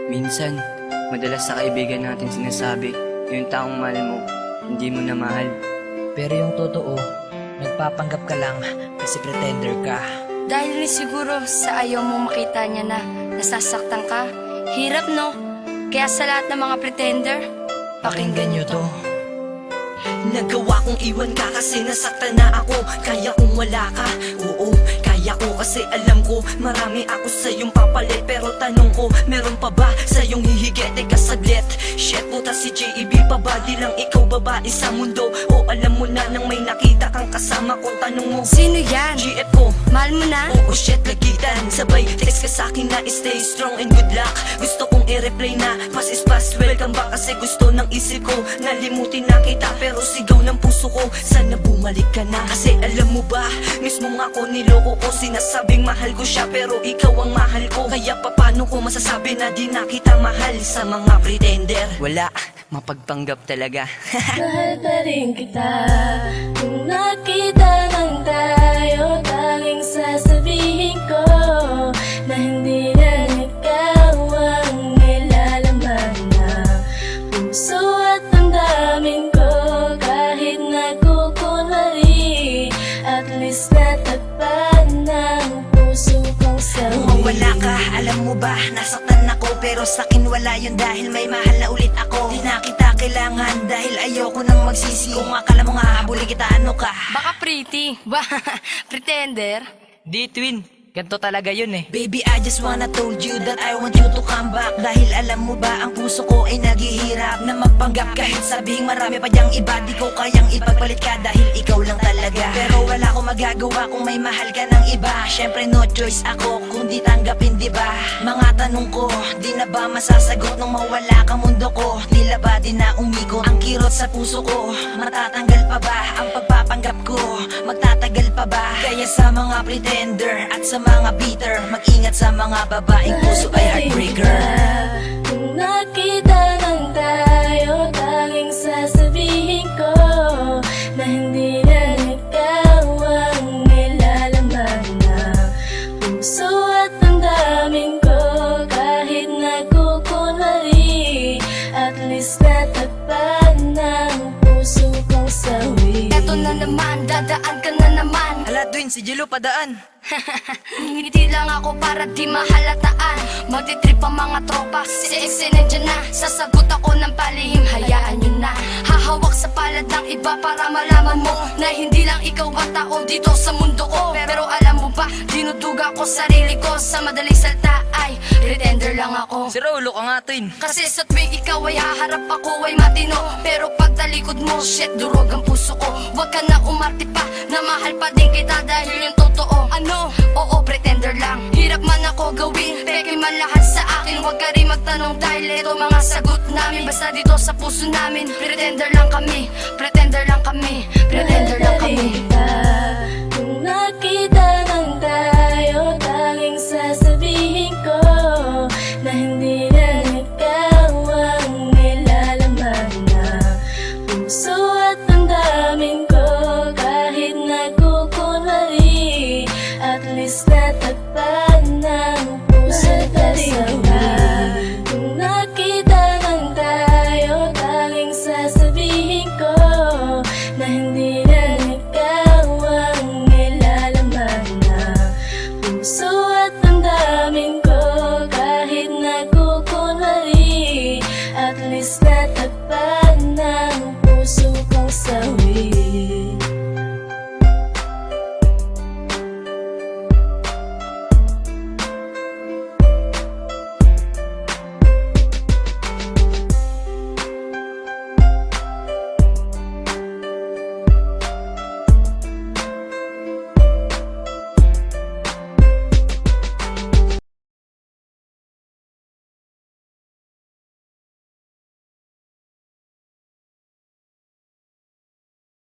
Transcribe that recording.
Minsan, madalas sa kaibigan natin sinasabi, yung taong mahal mo, hindi mo na mahal. Pero yung totoo, nagpapanggap ka lang kasi pretender ka. Dahil rin siguro sa ayaw mong makita niya na nasasaktan ka. Hirap, no? Kaya sa lahat ng mga pretender, Pakinggan nyo to. Nagawa kong iwan ka kasi nasaktan na ako. Kaya kung wala ka, oo, kaya ko kasi alam ko marami ako sa iyong papalit. Pero tanong ko, meron pa ba sa iyong hihigit? Teka saglit, shit puta si JEB pa ba? Di lang ikaw babae sa mundo? O alam mo na nang may nakita kang kasama ko? Tanong mo, sino yan? GF ko. Mahal mo na? Oo shit, lagitan. Sabay text ka sa'kin na stay strong and good luck. Gusto kong i-reply na pass is pass, welcome back. Kasi gusto ng isip ko nalimutin na kita. Pero sigaw ng puso ko, sana bumalik ka na. Kasi alam mo ba, mismo nga ako niloko ko. Sinasabing mahal ko siya pero ikaw ang mahal ko. Kaya paano ko masasabi na di na kita mahal sa mga pretender? Wala, mapagpanggap talaga. Mahal pa rin kita. Kung nakita lang tayo, tanging sasabihin ko na hindi lang ikaw ang nilalaman na puso at damdamin ko. Kahit nagkukunwari, at least natakpan ng puso kong sawi. Wala ka, alam mo ba, nasaktan ako. Pero sa'kin wala yun dahil may mahal na ulit ako. Di na kita kailangan dahil ayoko nang magsisi. Kung akala mo nga habulin kita, ano ka? Baka pretty. Ba, pretender? Di twin, ganito talaga yun eh. Baby, I just wanna told you that I want you to come back. Dahil alam mo ba, ang puso ko ay naghihirap na magpanggap. Kahit sabihing marami pa diyang iba, di ko kayang ipagpalit ka dahil ikaw lang talaga. Pero wala akong magagawa kung may mahal ka ng iba. Syempre no choice ako kung di tanggapin, di ba? Mga tanong ko, di na ba masasagot nung mawala ka mundo ko? Tila ba di na umikot ang kirot sa puso ko? Matatanggal pa ba ang pagpapanggap ko? Magtatagal pa ba? Kaya sa mga pretender at sa mga bitter, mag-ingat sa mga babaeng puso ay heartbreaker. Kung nakita lang tayo, tanging sasabihin ko na hindi lang ikaw ang nilalaman na puso at damdamin ko. Kahit nagkukunwari, at least natakpan ng puso kong sawi. Eto na naman, dadaan ka na naman. Hala twin, si Jilo padaan. Ngiti lang ako para di mahalataan. Magtitrip ang mga tropa, si Exe nandyan na. Sasagot ako ng palihim, hayaan nyo na. Hahawak sa palad ng iba para malaman mo na hindi lang ikaw ang tao dito sa mundo ko. Pero alam mo ba, dinuduga ko sarili ko. Sa madaling salta ay pretender lang ako. Si Rolo ka nga twin. Kasi sa tuwing ikaw ay haharap, ako ay matino. Pero pag talikod mo, shit, durog ang puso ko. Huwag ka na umarte pa, na mahal pa din kita dahil yung totoo. Ano? Oo, pretender lang. Hirap man ako gawin, peke man lahat sa akin. Huwag ka rin magtanong dahil ito mga sagot namin. Basta dito sa puso namin, pretender lang kami. Pretender lang kami. Pretender lang kami. Kung nakita